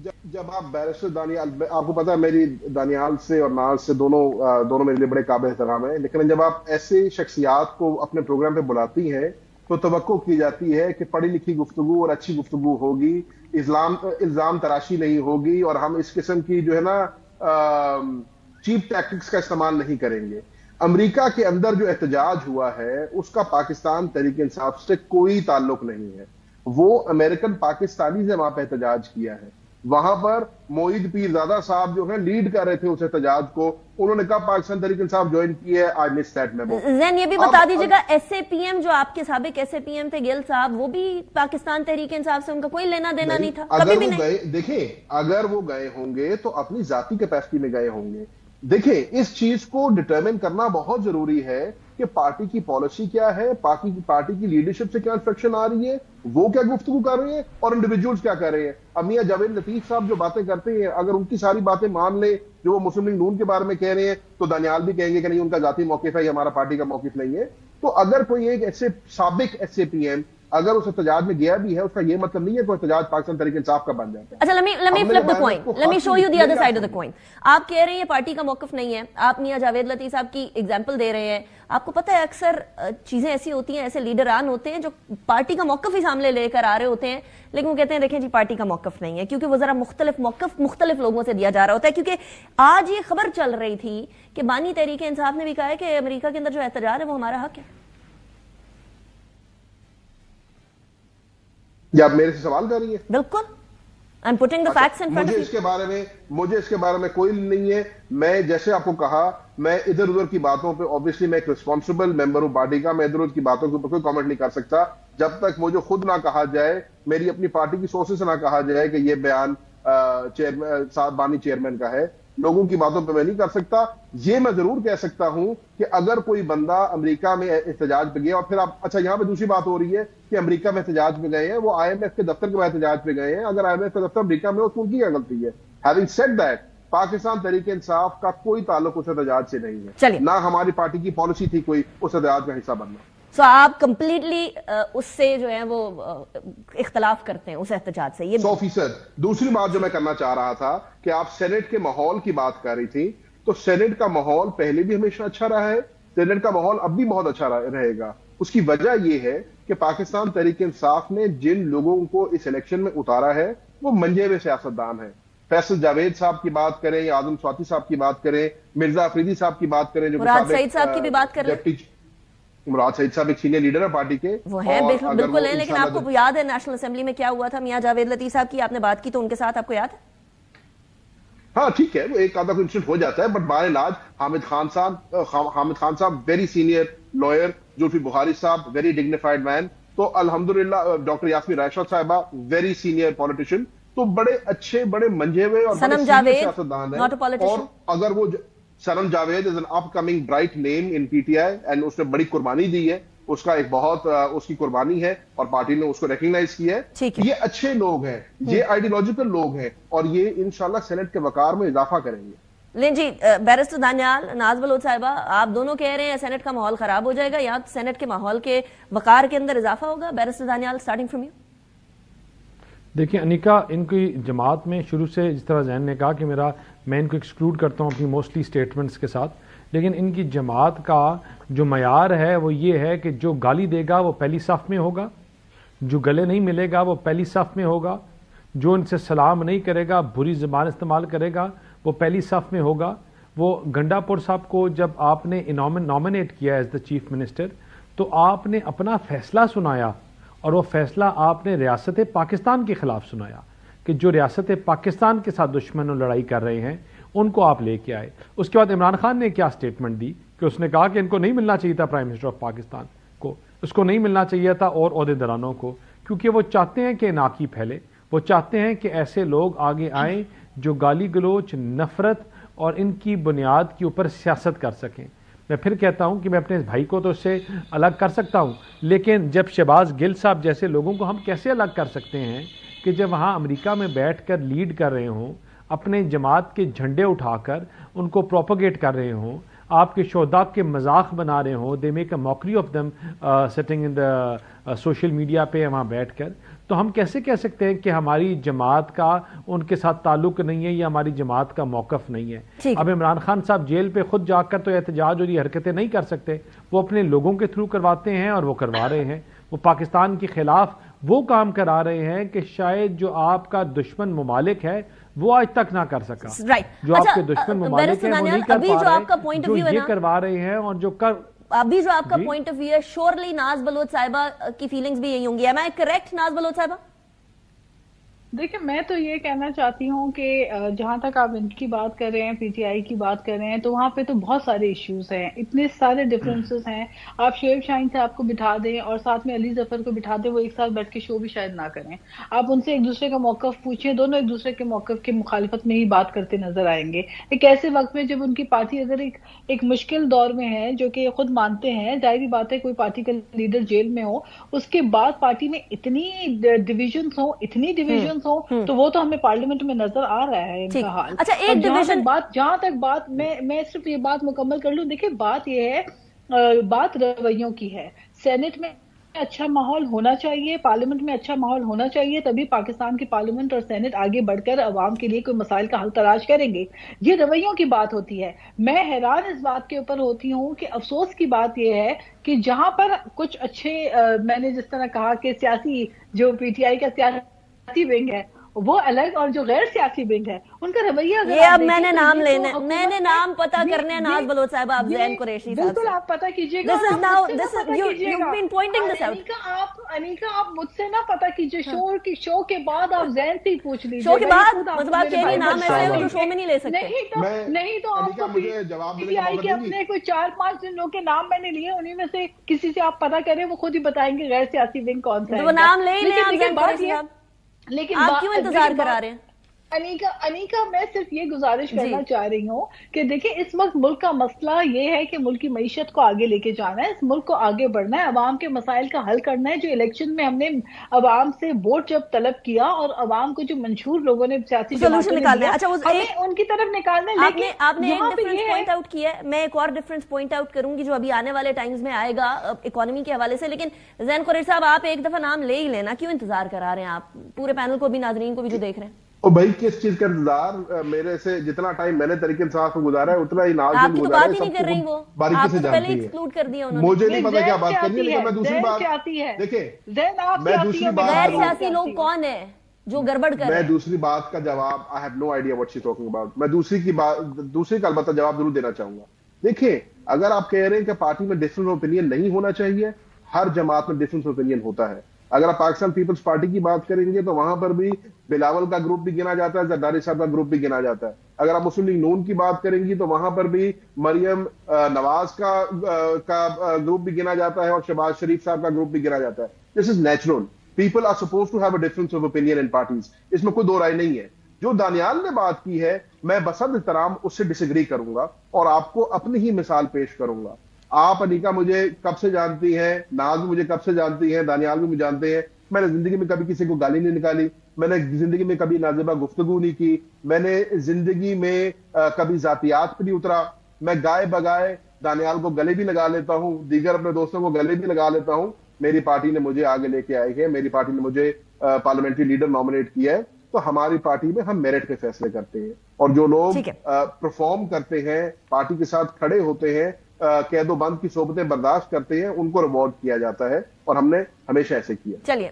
जब आप बैरिस्टर दानियाल, आपको पता है मेरी दानियाल से और नाज से दोनों मेरे लिए बड़े काबिल एहतराम है, लेकिन जब आप ऐसे शख्सियात को अपने प्रोग्राम पे बुलाती हैं तो तवक्को की जाती है कि पढ़ी लिखी गुफ्तगू और अच्छी गुफ्तगू होगी, इल्जाम तराशी नहीं होगी, और हम इस किस्म की जो है ना चीप टैक्टिक्स का इस्तेमाल नहीं करेंगे। अमेरिका के अंदर जो एहतजाज हुआ है उसका पाकिस्तान तहरीक इंसाफ से कोई ताल्लुक नहीं है। वो अमेरिकन पाकिस्तानी से वहां पर एहतजाज किया है। वहां पर मोईद पीरजादा साहब जो है लीड कर रहे थे उस एहतजाज को, उन्होंने कहा पाकिस्तान तहरीक इंसाफ ज्वाइन की है। I miss that memo. Jain ये भी बता दीजिएगा, एसएपीएम जो आपके साबिक एसएपीएम थे गिल साहब, वो भी पाकिस्तान तहरीक इंसाफ से उनका कोई लेना देना नहीं था, कभी भी नहीं। देखें, अगर वो गए होंगे तो अपनी जाती कैपेसिटी में गए होंगे। देखें, इस चीज को डिटरमिन करना बहुत जरूरी है कि पार्टी की पॉलिसी क्या है, पार्टी की लीडरशिप से क्या इंस्ट्रक्शन आ रही है, वो क्या गुफ्तगू कर रहे हैं और इंडिविजुअल्स क्या कर रहे हैं। अब मियां जावेद लतीफ साहब जो बातें करते हैं, अगर उनकी सारी बातें मान ले जो वो मुस्लिम लीग नून के बारे में कह रहे हैं, तो दानियाल भी कहेंगे कि नहीं उनका जाती मौकिफ है, ये हमारा पार्टी का मौकिफ नहीं है। तो अगर कोई एक ऐसे साबिक एसएपीएम अगर उस एहतजाज में गया भी है, उसका ये मतलब नहीं है कि एहतजाज पाकिस्तान तहरीक इंसाफ का बन जाता है। अच्छा, let me flip the coin, let me show you the other side of the coin। आप कह रहे हैं ये पार्टी का मौकफ नहीं है, आप मियां जावेद लतीफ साहब की एग्जांपल दे रहे हैं। आपको पता है अक्सर चीजें ऐसी होती हैं, ऐसे लीडरान होते हैं जो पार्टी का मौकफ ही सामने लेकर आ रहे होते हैं, लेकिन वो कहते हैं देखें जी पार्टी का मौकफ नहीं है, क्योंकि वो जरा मुख्तलिफ मौकफ मुख्तलिफ लोगों से दिया जा रहा होता है। क्योंकि आज ये खबर चल रही थी कि बानी तहरीक इंसाफ ने भी कहा है कि अमेरिका के अंदर जो एहतजाज है वो हमारा हक है। या आप मेरे से सवाल कर रही है? बिल्कुल, I am putting the facts in front of you. मुझे इसके बारे में कोई नहीं है। मैं जैसे आपको कहा, मैं इधर उधर की बातों पे, ऑब्वियसली मैं एक रिस्पॉन्सिबल मेंबर हूं पार्टी का, मैं इधर उधर की बातों के ऊपर कोई कमेंट नहीं कर सकता जब तक मुझे खुद ना कहा जाए, मेरी अपनी पार्टी की सोर्सेस से ना कहा जाए कि यह बयान बानी चेयरमैन का है। लोगों की बातों पे मैं नहीं कर सकता। ये मैं जरूर कह सकता हूं कि अगर कोई बंदा अमेरिका में एहतजाज पे गया, और फिर आप, अच्छा यहां पे दूसरी बात हो रही है कि अमेरिका में एहतजाज पे गए हैं, वो आईएमएफ के दफ्तर के एहतजाज पे गए हैं। अगर आईएमएफ का दफ्तर अमेरिका में हो तो उनकी क्या गलती है? Having said that, Pakistan Tehreek Insaf का कोई ताल्लुक उस एहतजाज से नहीं है, ना हमारी पार्टी की पॉलिसी थी कोई उस एहतजाज का हिस्सा बनना। So, आप कंप्लीटली उससे जो है वो इख्तलाफ करते हैं उस एहतजाज से? ये 100%। दूसरी बात जो मैं करना चाह रहा था कि आप सेनेट के माहौल की बात कर रही थी, तो सेनेट का माहौल पहले भी हमेशा अच्छा रहा है, सेनेट का माहौल अब भी बहुत अच्छा रहेगा। उसकी वजह यह है कि पाकिस्तान तहरीक इंसाफ ने जिन लोगों को इस इलेक्शन में उतारा है वो मंजे हुए सियासतदान है। फैसल जावेद साहब की बात करें या आजम स्वाति साहब की बात करें, मिर्जा अफरीदी साहब की बात करें, जो मुराद सईद साहब की भी बात करें। मुराद सईद साहब एक सीनियर लीडर है पार्टी के, वो हैं, बिल्कुल है, लेकिन आपको याद है नेशनल असेंबली में क्या हुआ था? मियां जावेद लतीफ साहब की आपने बात की तो उनके साथ आपको याद है? हाँ ठीक है, वो एक आधा कोई इंसिडेंट हो जाता है, बट बाय इलाज हामिद खान साहब very senior lawyer, Zulfi Bukhari साहब वेरी डिग्निफाइड मैन, तो अल्हम्दुलिल्लाह डॉक्टर यास्मीन रायशा साहिबा वेरी सीनियर पॉलिटिशियन, तो बड़े अच्छे, बड़े मंजे हुए और Sanam Javed not a politician. और अगर वो Sanam Javed is an upcoming bright name in PTI and उसने बड़ी कुर्बानी दी है, उसका एक बहुत उसकी कुर्बानी है और पार्टी ने उसको रिकॉग्नाइज किया है। ये अच्छे लोग हैं, ये आइडियोलॉजिकल लोग हैं और ये इंशाल्लाह सेनेट के वकार में इजाफा करेंगे। लेकिन जी बैरिस्टर दानियाल, नाज बलोच साहिबा, आप दोनों कह रहे हैं सेनेट का माहौल खराब हो जाएगा या सेनेट के माहौल के वकार के अंदर इजाफा होगा? Barrister Daniyal, starting from you. देखिए अनिका, इनकी जमात में शुरू से जिस तरह जैन ने कहा कि मैं इनको एक्सक्लूड करता हूँ अपनी मोस्टली स्टेटमेंट्स के साथ, लेकिन इनकी जमात का जो मयार है वो ये है कि जो गाली देगा वो पहली सफ़ में होगा, जो गले नहीं मिलेगा वो पहली सफ़ में होगा, जो इनसे सलाम नहीं करेगा, बुरी ज़बान इस्तेमाल करेगा, वो पहली सफ़ में होगा। वो गंडापुर साहब को जब आपने नॉमिनेट किया एज द चीफ मिनिस्टर, तो आपने अपना फ़ैसला सुनाया और वो फ़ैसला आपने रियासत पाकिस्तान के ख़िलाफ़ सुनाया कि जो रियासत पाकिस्तान के साथ दुश्मन लड़ाई कर रहे हैं उनको आप लेके आए। उसके बाद इमरान खान ने क्या स्टेटमेंट दी कि उसने कहा कि इनको नहीं मिलना चाहिए था प्राइम मिनिस्टर ऑफ पाकिस्तान को, उसको नहीं मिलना चाहिए था और ओहदेदारानों को, क्योंकि वो चाहते हैं कि नाकी फैले, वो चाहते हैं कि ऐसे लोग आगे आएँ जो गाली गलोच, नफ़रत और इनकी बुनियाद के ऊपर सियासत कर सकें। मैं फिर कहता हूं कि मैं अपने भाई को तो उससे अलग कर सकता हूं, लेकिन जब शहबाज गिल साहब जैसे लोगों को हम कैसे अलग कर सकते हैं कि जब वहां अमेरिका में बैठकर लीड कर रहे हों, अपने जमात के झंडे उठाकर उनको प्रोपोगेट कर रहे हों, آپ کے شہداء کے مذاق بنا رہے ہوں, they make a mockery of them sitting in the social media پہ وہاں بیٹھ کر, تو ہم کیسے کہہ سکتے ہیں کہ ہماری جماعت کا ان کے ساتھ تعلق نہیں ہے یا ہماری جماعت کا موقف نہیں ہے؟ اب عمران خان صاحب جیل پہ خود جا کر تو احتجاج اور یہ حرکتیں نہیں کر سکتے, وہ اپنے لوگوں کے تھرو کرواتے ہیں اور وہ کروا رہے ہیں. وہ پاکستان کے خلاف وہ کام کرا رہے ہیں کہ شاید جو آپ کا دشمن ممالک ہے وہ آج تک نہ کر سکا. جو آپ کے دشمن ممالک ہیں وہ نہیں کر پا رہے, جو یہ کروا رہے ہیں. اور جو ابھی جو آپ کا پوائنٹ آف ویو ہے, شورلی ناز بلوچ صاحبہ کی فیلنگز بھی یہی ہوں گی. ایم آئی کریکٹ ناز بلوچ صاحبہ؟ دیکھیں میں تو یہ کہنا چاہتی ہوں کہ جہاں تک آپ ان کی بات کر رہے ہیں, پی ٹی آئی کی بات کر رہے ہیں, تو وہاں پہ تو بہت سارے ایشوز ہیں, اتنے سارے ڈفرینسز ہیں. آپ شعیب شاہین صاحب کو بٹھا دیں اور ساتھ میں علی ظفر کو بٹھا دیں, وہ ایک ساتھ بیٹھ کے شو بھی شاید نہ کریں. آپ ان سے ایک دوسرے کا موقف پوچھیں, دونوں ایک دوسرے کے موقف کے مخالفت میں ہی بات کرتے نظر آئیں گے. ایک ایسے وقت میں جب ان کی پارٹی اگر ایک مشکل دور میں ہے, جو کہ خود مانتے ہیں, ظاہری بات ہے کوئی پارٹی کا لیڈر جیل میں ہو, اس کے بعد پارٹی میں اتنی ڈویژنز ہوں تو وہ تو ہمیں پارلیمنٹ میں نظر آ رہا ہے ان کا حال. اچھا ایک ڈویژن جہاں تک بات میں صرف یہ بات مکمل کر لوں. دیکھیں بات یہ ہے, بات رویوں کی ہے. سینٹ میں اچھا ماحول ہونا چاہیے, پارلیمنٹ میں اچھا ماحول ہونا چاہیے, تبھی پاکستان کی پارلیمنٹ اور سینٹ آگے بڑھ کر عوام کے لیے کوئی مسائل کا حل تلاش کریں گے. یہ رویوں کی بات ہوتی ہے. میں حیران اس بات کے اوپر ہوتی ہوں کہ افسوس کی بات یہ ہے کہ جہاں پر کچھ اچھے, میں نے جس طرح کہا کہ سیاسی, جو پی ٹی آئی کا سیاسی ونگ ہے وہ الگ, اور جو غیر سیاسی ونگ ہے ان کا رویہ, یہ اب میں نے نام لینا, میں نے نام پتا کرنے ہیں ناز بلوچ صاحب, آپ زین قریشی صاحب, بالکل آپ پتا کیجیے گا. انیکا آپ مجھ سے نہ پتا کیجیے, شو کے بعد آپ زین سے ہی پوچھ لیجیے. شو کے بعد مطلب آپ کہہ رہی نام ایسے ہے جو شو میں نہیں لے سکتے. نہیں تو آپ کو پی ٹی آئی کے اپنے کوئی 4-5 جن لوگوں کے نام میں نے لیے, انہیں میں سے کسی سے آپ پتا کریں, وہ خود ہی بتائیں گے غیر سیاسی ونگ کون سا ہے. وہ نام لے ہی لیں آپ زین قریشی صاحب, لیکن آپ کیوں انتظار کرا رہے ہیں؟ انیکا میں صرف یہ گزارش کرنا چاہ رہی ہوں کہ دیکھیں اس وقت ملک کا مسئلہ یہ ہے کہ ملک کی معیشت کو آگے لے کے جانا ہے, اس ملک کو آگے بڑھنا ہے, عوام کے مسائل کا حل کرنا ہے. جو الیکشن میں ہم نے عوام سے ووٹ جب طلب کیا اور عوام کو جو منشور لوگوں نے سیاسی سولوشن نکالنا ہے, اچھا ان کی طرف نکالنا ہے. لیکن آپ نے ایک ڈفرنس پوائنٹ آؤٹ کیا ہے, میں ایک اور ڈفرنس پوائنٹ آؤٹ کروں گی جو ابھی آنے والے ٹائمز میں آئے گا اکانومی کے حوالے سے. لیکن زین قریشی صاحب آپ ایک دفعہ نام لے ہی لینا, کیوں انتظار کرا رہے ہیں آپ, پورے پینل کو بھی, ناظرین کو بھی جو دیکھ رہے ہیں. بھائی کس چیز کا انتظار, میرے سے جتنا ٹائم میں نے طریقے انصاف کو گزارا ہے اتنا ہی ناز نے گزارا ہے. سب کو باریکی سے جانتی ہے, مجھے نہیں پتا کیا بات کرنی ہے. لیکن میں دوسری بات دیکھیں, میں دوسری بات, غیر سیاسی لوگ کون ہیں جو گڑبڑ کر رہے ہیں, میں دوسری بات کا جواب, I have no idea what she's talking about. میں دوسری کا البتہ جواب ضرور دینا چاہوں گا. دیکھیں اگر آپ کہہ رہے ہیں کہ پارٹی میں ڈفرنٹ اوپینین نہیں ہونا چاہیے, ہر جماعت میں ڈفرنٹ اوپینین ہوتا ہے. اگر آپ پاکستان پیپلز پارٹی کی بات کریں گے تو وہاں پر بھی بلاول کا گروپ بھی گنا جاتا ہے, زرداری صاحب کا گروپ بھی گنا جاتا ہے. اگر آپ مسلم لیگ نون کی بات کریں گی تو وہاں پر بھی مریم نواز کا گروپ بھی گنا جاتا ہے اور شہباز شریف صاحب کا گروپ بھی گنا جاتا ہے. This is natural. People are supposed to have a difference of opinion in parties, اس میں کوئی دو رائے نہیں ہے. جو دانیال نے بات کی ہے میں بصد احترام اس سے ڈس ایگری کروں گا اور آپ کو اپنی ہی مثال پیش کروں گا. آپ انیکا مجھے کب سے جانتی ہیں, ناز مجھے کب سے جانتی ہیں, دانیال بھی مجھے جانتے ہیں. میں نے زندگی میں کبھی کسی کو گالی نہیں نکالی, میں نے زندگی میں کبھی نازیبہ گفتگو نہیں کی, میں نے زندگی میں کبھی ذاتیات پہ نہیں اترا. میں گائے بگائے دانیال کو گلے بھی لگا لیتا ہوں, دیگر اپنے دوستوں کو گلے بھی لگا لیتا ہوں. میری پارٹی نے مجھے آگے لے کے آئی ہے, میری پارٹی نے مجھے پارلیمنٹری لیڈر نامنیٹ کیا ہے. تو ہماری پارٹی میں ہم میرٹ پہ فیصلے کرتے ہیں, اور جو لوگ پرفارم کرتے ہیں, پارٹی کے ساتھ کھڑے ہوتے ہیں, قید و بند کی صحبتیں برداشت کرتے ہیں, ان کو ریوارڈ کیا جاتا ہے, اور ہم نے ہمیشہ ایسے کیا. چلیے